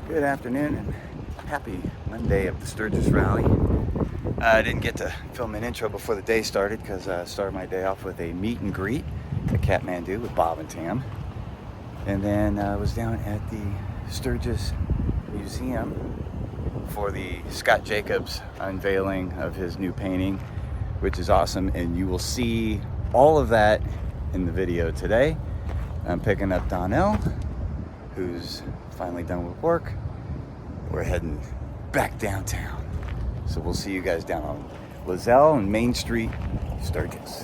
Good afternoon and happy Monday of the Sturgis Rally. I didn't get to film an intro before the day started because I started my day off with a meet and greet at Kathmandu with Bob and Tam. And then I was down at the Sturgis Museum for the Scott Jacobs unveiling of his new painting, which is awesome. And you will see all of that in the video today. I'm picking up Donnell, who's finally done with work. We're heading back downtown. So we'll see you guys down on Lozelle and Main Street, Sturgis.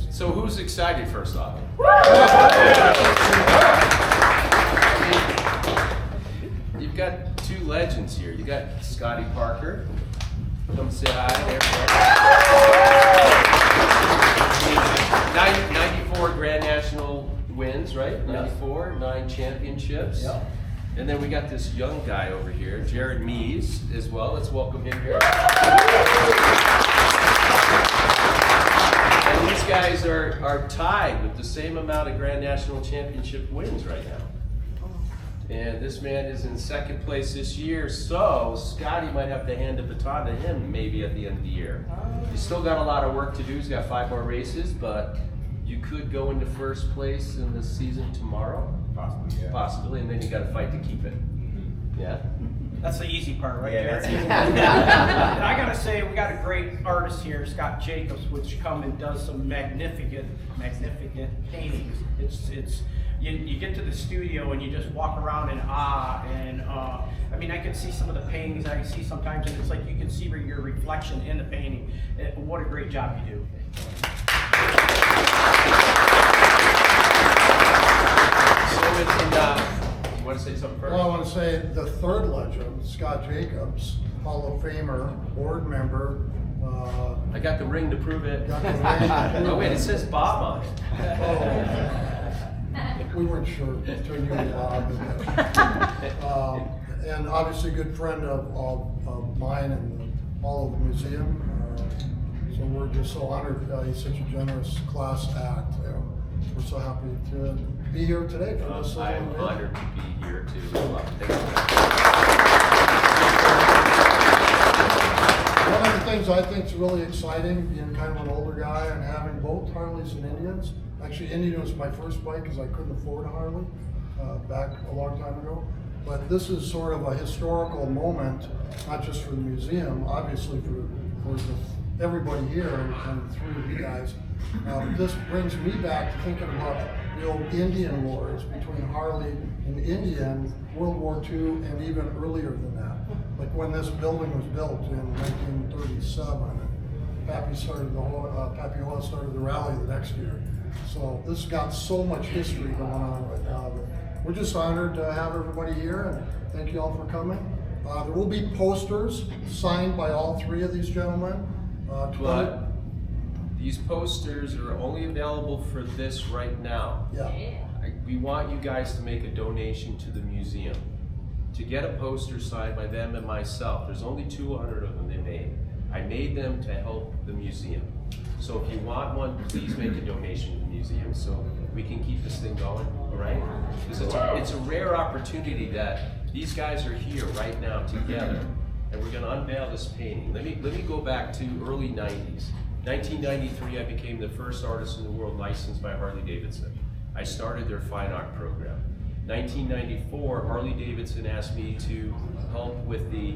So who's excited first off? You've got two legends here. You got Scotty Parker. Come say hi there. 94 Grand National wins, right? 94, 9 championships. Yep. And then we got this young guy over here, Jared Mees, as well. Let's welcome him here. And these guys are tied with the same amount of Grand National Championship wins right now. And this man is in second place this year, so Scotty might have to hand the baton to him maybe at the end of the year. He's still got a lot of work to do. He's got 5 more races, but you could go into first place in the season tomorrow. Possibly, yeah. Possibly, and then you got to fight to keep it. Yeah? That's the easy part, right? Yeah, there. that's And I gotta say, we got a great artist here, Scott Jacobs, which come and does some magnificent paintings. It's you get to the studio and you just walk around in awe. And I mean, I can see some of the paintings I see sometimes, and it's like you can see your reflection in the painting. What a great job you do. You want to say something first? Well, I want to say the third legend, Scott Jacobs, Hall of Famer, board member. I got the ring to prove it. Got the ring to prove Oh wait, it says Bob on it. We weren't sure between you and Bob. And obviously a good friend of mine and all of the museum. So we're just so honored. He's such a generous class act. We're so happy to be here today for this. I'm honored to be here too. One of the things I think is really exciting, being kind of an older guy and having both Harleys and Indians. Actually, Indian was my first bike because I couldn't afford a Harley back a long time ago. But this is sort of a historical moment, not just for the museum, obviously for everybody here and through you guys. This brings me back to thinking about the old Indian wars between Harley and Indian, World War II, and even earlier than that. Like when this building was built in 1937, Pappy started Pappy Oil started the rally the next year. So this has got so much history going on right now. But we're just honored to have everybody here, and thank you all for coming. There will be posters signed by all 3 of these gentlemen. But these posters are only available for this right now. Yeah. We want you guys to make a donation to the museum to get a poster signed by them and myself. There's only 200 of them they made. I made them to help the museum. So if you want one, please make a donation to the museum so we can keep this thing going, all right? Because it's a rare opportunity that these guys are here right now together, and we're gonna unveil this painting. Let me go back to early 90s. 1993, I became the first artist in the world licensed by Harley Davidson. I started their fine art program. 1994, Harley Davidson asked me to help with the,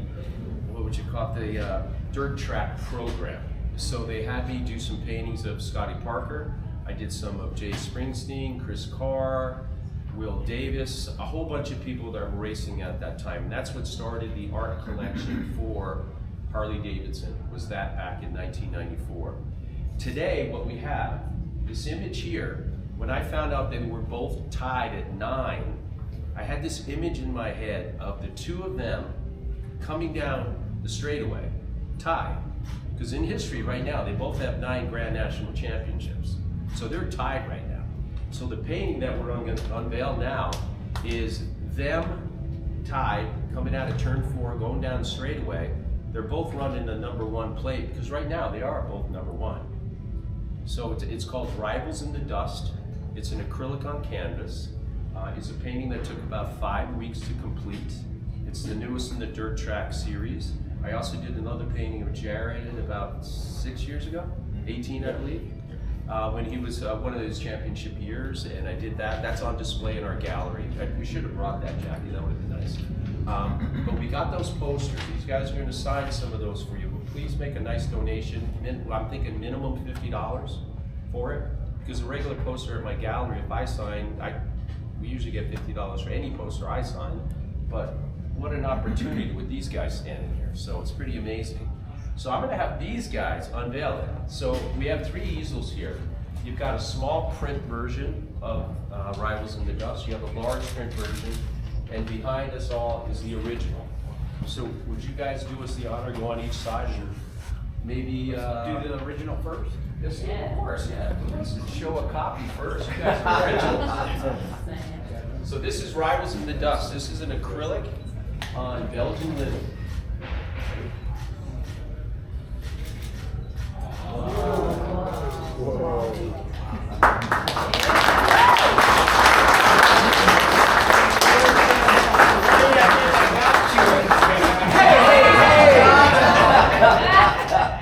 what would you call it, the dirt track program. So they had me do some paintings of Scotty Parker. I did some of Jay Springsteen, Chris Carr, Will Davis, a whole bunch of people that were racing at that time. And that's what started the art collection for Harley Davidson, was that back in 1994. Today, what we have, this image here, when I found out they were both tied at 9, I had this image in my head of the two of them coming down the straightaway, tied. Because in history right now, they both have 9 Grand National Championships. So they're tied right now. So the painting that we're going to unveil now is them tied, coming out of turn 4, going down the straightaway. They're both running the #1 plate, because right now they are both #1. So it's called Rivals in the Dust. It's an acrylic on canvas. It's a painting that took about 5 weeks to complete. It's the newest in the Dirt Track series. I also did another painting of Jared about 6 years ago, 18 I believe, when he was one of his championship years, and I did that. That's on display in our gallery. We should have brought that, Jackie, that would have been nice. But we got those posters. These guys are going to sign some of those for you, but please make a nice donation. I'm thinking minimum $50 for it, because a regular poster at my gallery, if I sign, we usually get $50 for any poster I sign, but what an opportunity with these guys standing here. So it's pretty amazing. So I'm going to have these guys unveil it. So we have 3 easels here. You've got a small print version of Rivals in the Dust. You have a large print version. And behind us all is the original. So would you guys do us the honor, go on each side and maybe Do the original first? Yes, of course, yeah. Let's show a copy first. You guys are original. So this is Rivals in the Dust. This is an acrylic on Belgian linen.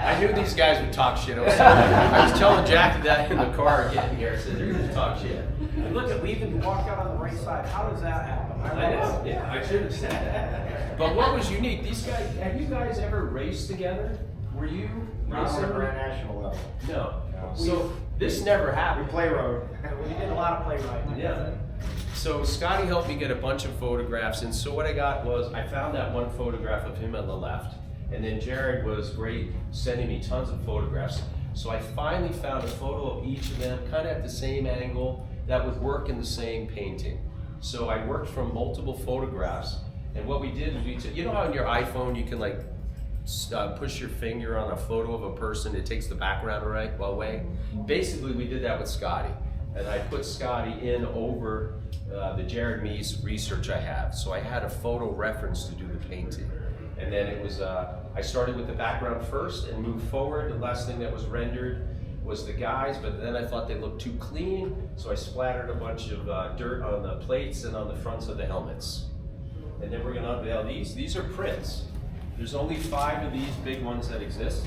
I knew these guys would talk shit. I was telling Jackie that in the car getting here. I said they're going to talk shit. And look, we even walked out on the right side. How does that happen? I know. Yeah, I should have said that. But what was unique? These guys, have you guys ever raced together? Were you Not racing? on a grand national level. No. So this never happened. We play road. We did a lot of playwriting. Yeah. So Scotty helped me get a bunch of photographs, and so what I got was, I found that one photograph of him on the left, and then Jared was great sending me tons of photographs. So I finally found a photo of each of them, kind of at the same angle, that would work in the same painting. So I worked from multiple photographs, and what we did is you know how on your iPhone you can like push your finger on a photo of a person, it takes the background away? Basically we did that with Scotty. And I put Scotty in over the Jared Meese research I have. So I had a photo reference to do the painting. And then it was, I started with the background first and moved forward. The last thing that was rendered was the guys, but then I thought they looked too clean. So I splattered a bunch of dirt on the plates and on the fronts of the helmets. And then we're gonna unveil these. These are prints. There's only 5 of these big ones that exist.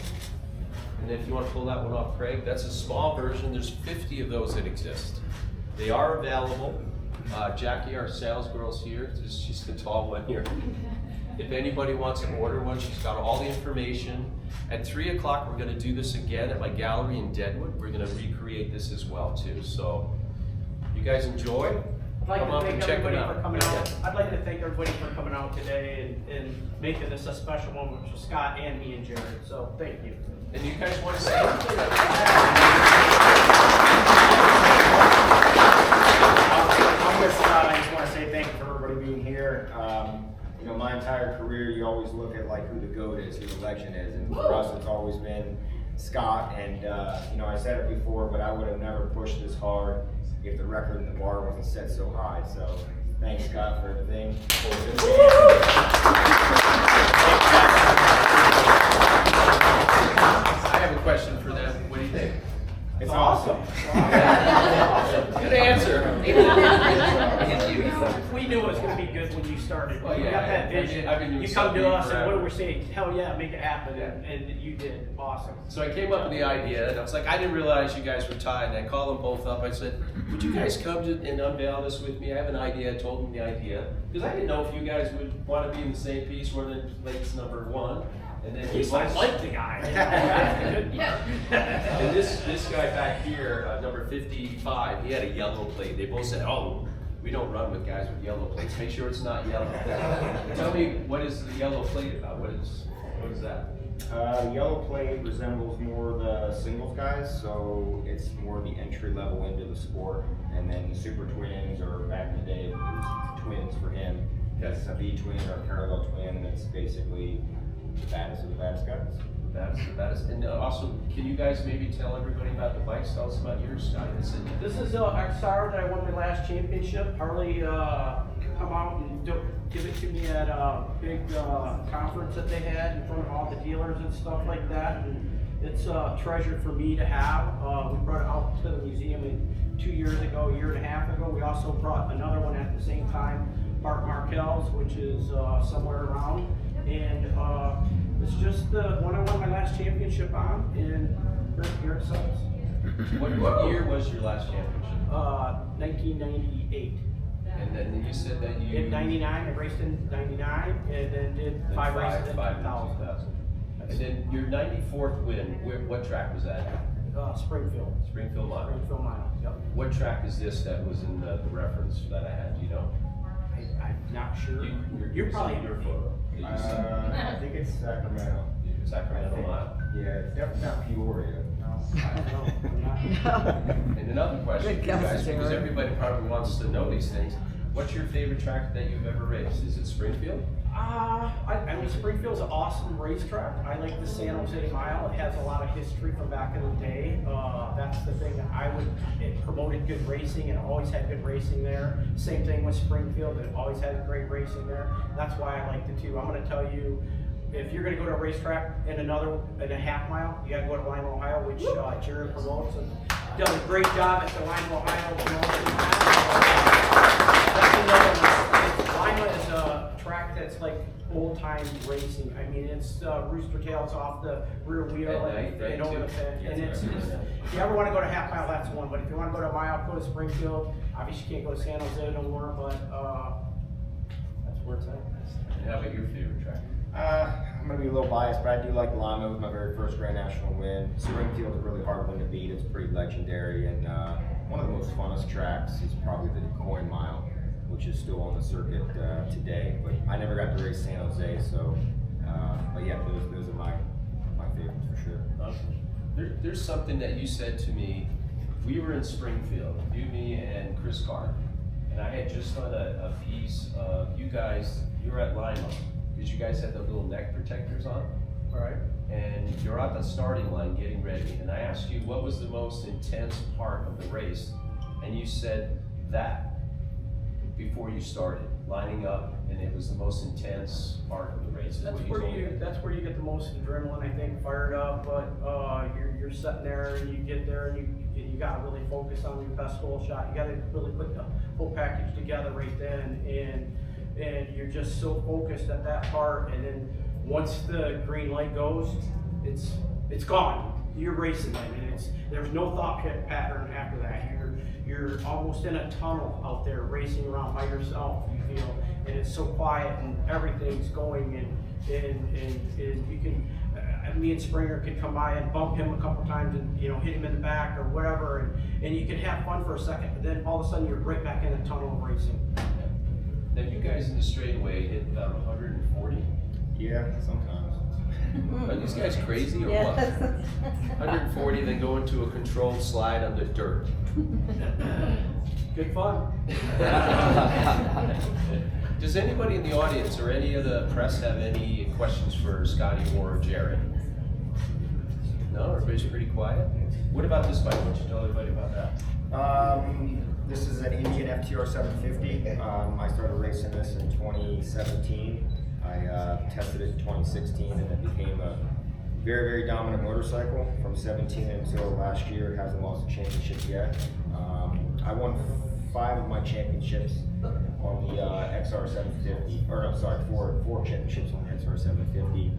And if you want to pull that one off, Craig, that's a small version. There's 50 of those that exist. They are available. Jackie, our sales girl's here. She's the tall one here. If anybody wants to order one, she's got all the information. At 3 o'clock, we're going to do this again at my gallery in Deadwood. We're going to recreate this as well, too. So, you guys enjoy? I'd like Come to up thank and check everybody it out. for coming out. I'd like to thank everybody for coming out today and making this a special moment for Scott and me and Jared. So thank you. And you guys want to say anything? I'm with Scott. I just want to say thank you for everybody being here. You know, my entire career, you always look at like who the GOAT is, who the legend is, and for us, it's always been Scott. And you know, I said it before, but I would have never pushed this hard if the record and the bar wasn't set so high. So thanks, Scott, for everything. I have a question for them. What do you think? It's awesome. Good answer. We knew it was going to be good when you started. Well, You yeah, got that vision. I've been doing You come to something us and what forever. do we say? Hell yeah, make it happen. Yeah. And you did. Awesome. So I came up with the idea, and I was like, I didn't realize you guys were tied. And I called them both up. I said, would you guys come and unveil this with me? I have an idea. I told them the idea. Because I didn't know if you guys would want to be in the same piece where the plate's #1. And then He's like the guy. And this guy back here, number 55, he had a yellow plate. They both said, oh, We don't run with guys with yellow plates. Make sure it's not yellow. Tell me, what is the yellow plate about? What is that? The yellow plate resembles more the singles guys, so it's more the entry level into the sport. And then the super twins, or back in the day, it was twins for him. That's a V twin or a parallel twin, and it's basically the baddest of the baddest guys. That's the best. And also, can you guys maybe tell everybody about the bikes? Tell us about yours, Scotty. This is XR that I won my last championship. Harley come out and give it to me at a big conference that they had in front of all the dealers and stuff like that. And it's a treasure for me to have. We brought it out to the museum 2 years ago, a year and a half ago. We also brought another one at the same time, Mark Markel's, which is somewhere around. And it's just the one I won my last championship on, and here it says. What year was your last championship? 1998. And then you said that you... In 99, I raced in 99, and then did five races in 2000. And then your 94th win, what track was that at? Springfield. Springfield Mile. Springfield Mile, yep. What track is this that was in the reference that I had, do you know? I'm not sure. You're probably your photo. I think it's Sacramento. Sacramento Mile. Yeah, it's definitely not Peoria. I don't know. I'm not. And another question Good for you guys, guess, because Jared. everybody probably wants to know these things. What's your favorite track that you've ever raced? Is it Springfield? I mean, Springfield's an awesome racetrack. I like the San Jose Mile. It has a lot of history from back in the day. That's the thing. It promoted good racing and always had good racing there. Same thing with Springfield. It always had great racing there. That's why I liked it too. I'm going to tell you, if you're going to go to a racetrack in a half mile, you got to go to Lima, Ohio, which Jared promotes and does a great job at the Lima, Ohio promotion. That's another one. Lima is a track that's like old-time racing. I mean, it's rooster tails off the rear wheel and over the fence. And it's if you ever want to go to half mile, that's one. But if you want to go to a mile, go to Springfield. Obviously, you can't go to San Jose no more, but that's where it's at. And how about your favorite track? I'm going to be a little biased, but I do like Lima. It was my very first Grand National win. Springfield is a really hard one to beat. It's pretty legendary, and one of the most funnest tracks is probably the Coin Mile, which is still on the circuit today. But I never got to race San Jose, so but yeah, those are my favorites for sure. Awesome. There's something that you said to me. We were in Springfield, you, me, and Chris Carr, and I had just done a piece of you guys. You were at Lima. Because you guys had the little neck protectors on. All right. And you're at the starting line getting ready. And I asked you what was the most intense part of the race. And you said that before you started, lining up, and it was the most intense part of the race. That's where you get the most adrenaline, I think, fired up. But you're sitting there and you get there and you got to really focus on your best hole shot. You got to really put the whole package together right then, and you're just so focused at that part. And then once the green light goes, it's gone. You're racing. I mean, there's no thought pattern after that. You're almost in a tunnel out there racing around by yourself, you feel, and it's so quiet and everything's going, and you can, me and Springer could come by and bump him a couple times and hit him in the back or whatever, and you can have fun for a second, but then all of a sudden you're right back in the tunnel of racing. Now you guys in the straightaway hit about 140? Yeah, sometimes. Are these guys crazy or what? 140, then go into a controlled slide on the dirt. Good fun. Does anybody in the audience or any of the press have any questions for Scotty or Jared? No, everybody's pretty quiet. What about this bike? Why don't you tell everybody about that? This is an Indian FTR 750. I started racing this in 2017. I tested it in 2016, and it became a very, very dominant motorcycle from 17 until last year. It hasn't lost a championship yet. I won 5 of my championships on the XR 750, or no, sorry, four championships on the XR 750.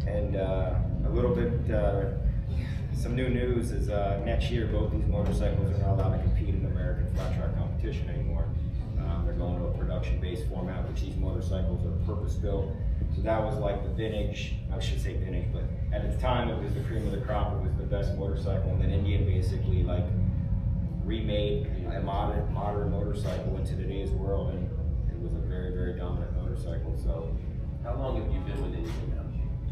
And a little bit, some new news is next year both these motorcycles are not allowed to compete in the American flat track competition anymore. They're going to a production-based format, which these motorcycles are purpose-built. So that was like the vintage, I should say vintage, but at the time it was the cream of the crop. It was the best motorcycle, and then Indian basically like remade a modern motorcycle into the motorcycle. So How long have you been with Indian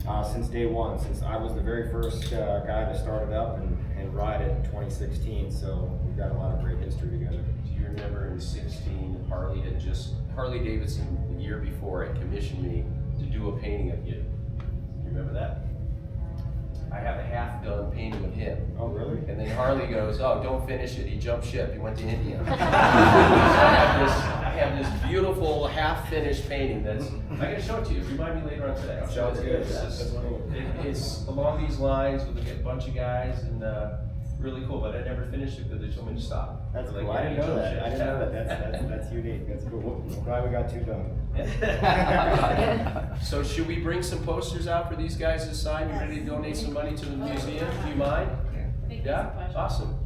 now? since day one, since I was the very first guy to start it up and ride it in 2016. So we've got a lot of great history together. Do you remember in 16, Harley Davidson, the year before, had commissioned me to do a painting of you. You remember that? I have a half-done painting of him. Oh, really? And then Harley goes, oh, don't finish it, he jumped ship, he went to India. So I have this beautiful half-finished painting that's, I'm gonna show it to you, remind me later on today. I'll show it to you. It's along these lines with a bunch of guys and really cool, but I never finished it because they told me to stop. That's Like, cool. I didn't know that. I didn't know that. That's unique. That's cool. I'm glad we got two done. So should we bring some posters out for these guys to sign? You ready to donate some money to the museum? Do you mind? Yeah? Awesome.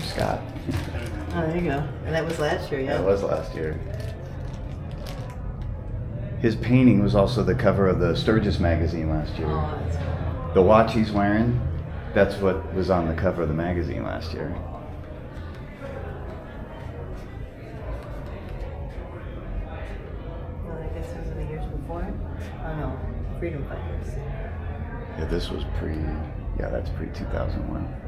Scott. Oh, there you go. And that was last year, yeah? That was last year. His painting was also the cover of the Sturgis magazine last year. Oh, that's cool. The watch he's wearing, that's what was on the cover of the magazine last year. Well, I guess those are the years before? Oh, no. Freedom Fighters. Yeah, this was that's pre-2001.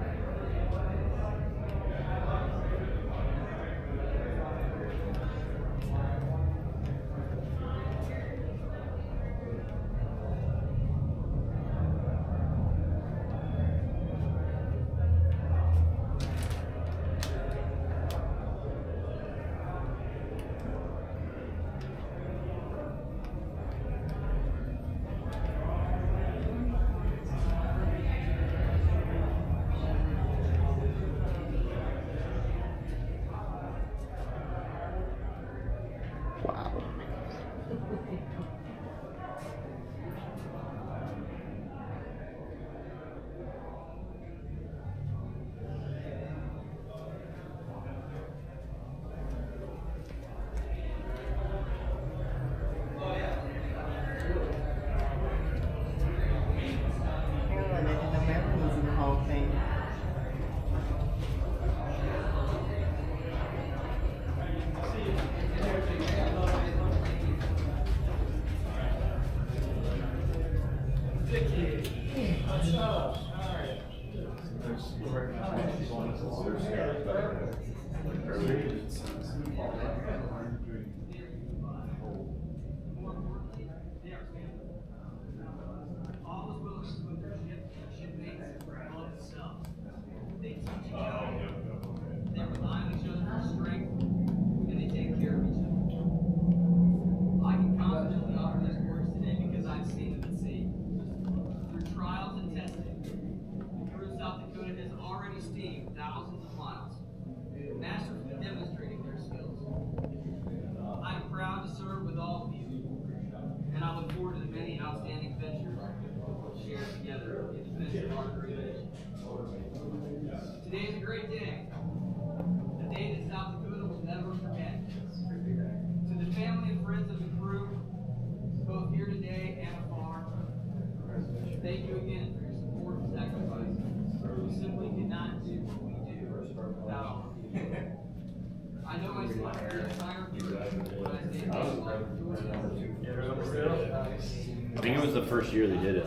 Wow. Carolyn, I didn't know Maryland was in the Hall of Fame. They rely on each other for strength, and they take care of each other. I can confidently offer these words today because I've seen them at sea. Through trials and testing, the crew of South Dakota has already steamed thousands of miles, masterfully demonstrating their skills. I am proud to serve with all of you, and I look forward to the many outstanding ventures we'll share together in defense of our great nation. Today is a great day. A day that South Dakota will never forget. To the family and friends of the crew, both here today and afar, thank you again for your support and sacrifice. We simply cannot do what we do without all of you. I know I seem very tired, but I stay I think it was the first year they did it.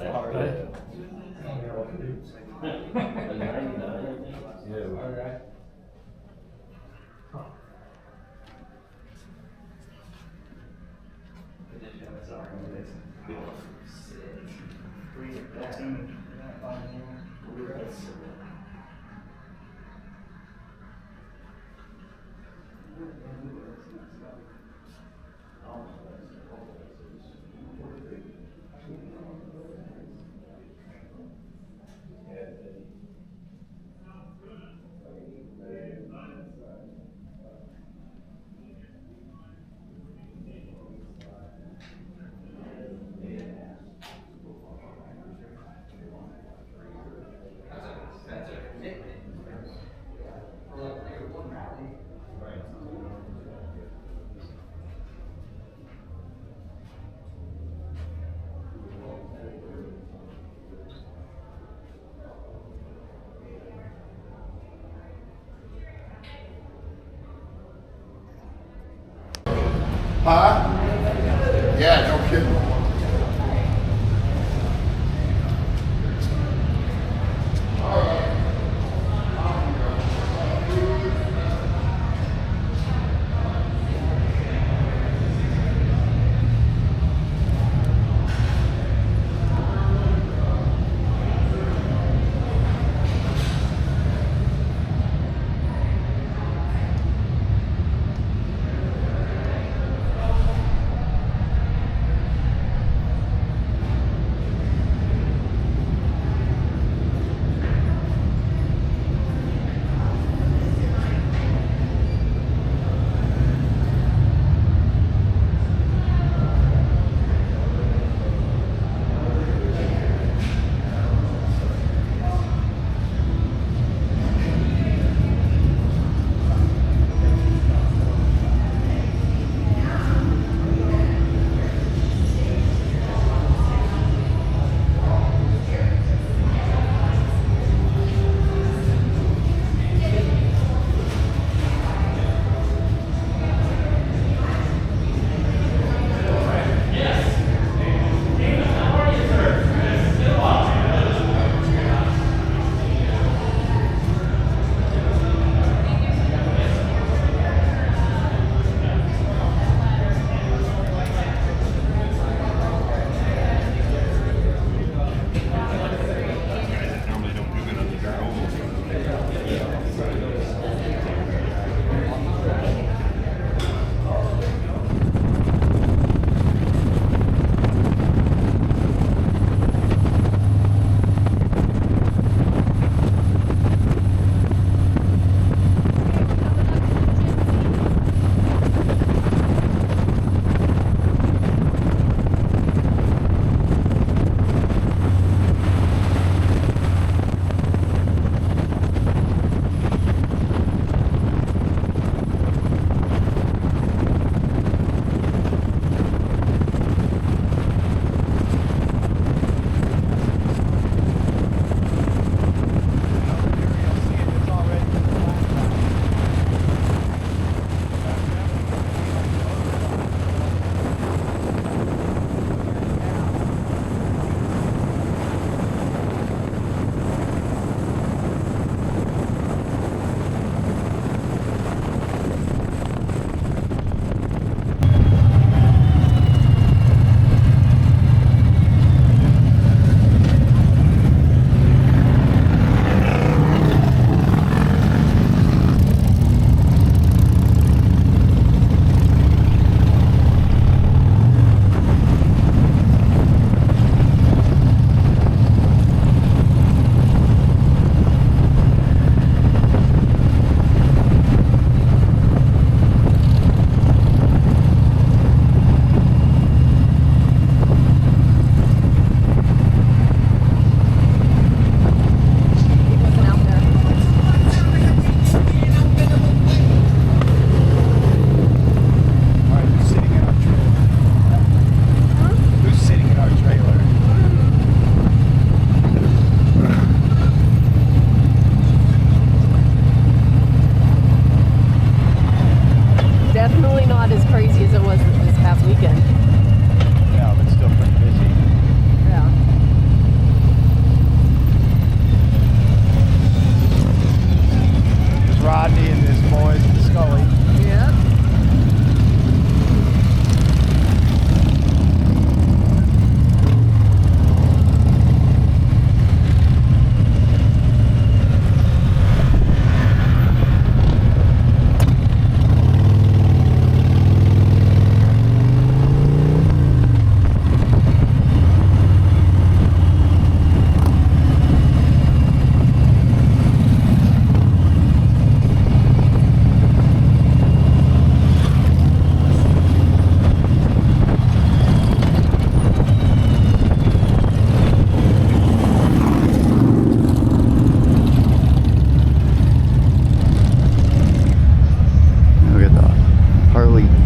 Huh? Yeah, no kidding.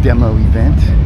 demo event.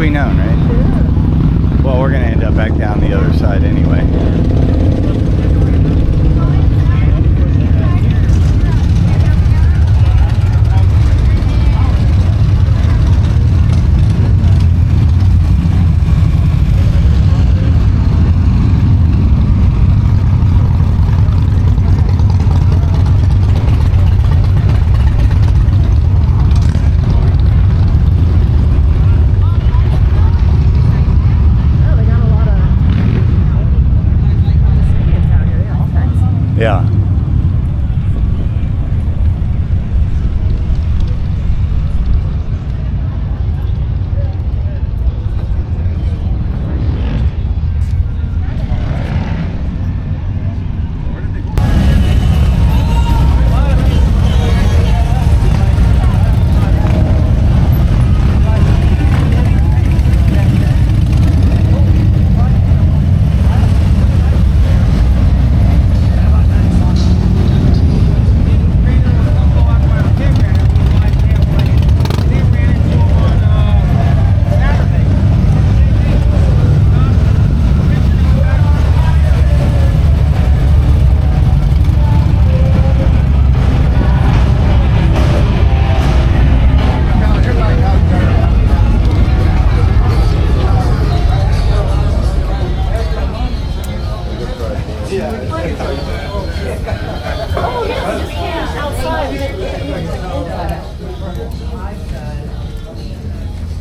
we known, right? Well, we're gonna end up back down the other side anyway. Yeah.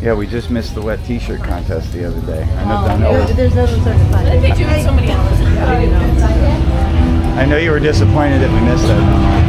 Yeah, we just missed the wet t-shirt contest the other day. I know Donnell was, There's other certified. I think they do it somebody else. I know you were disappointed that we missed that.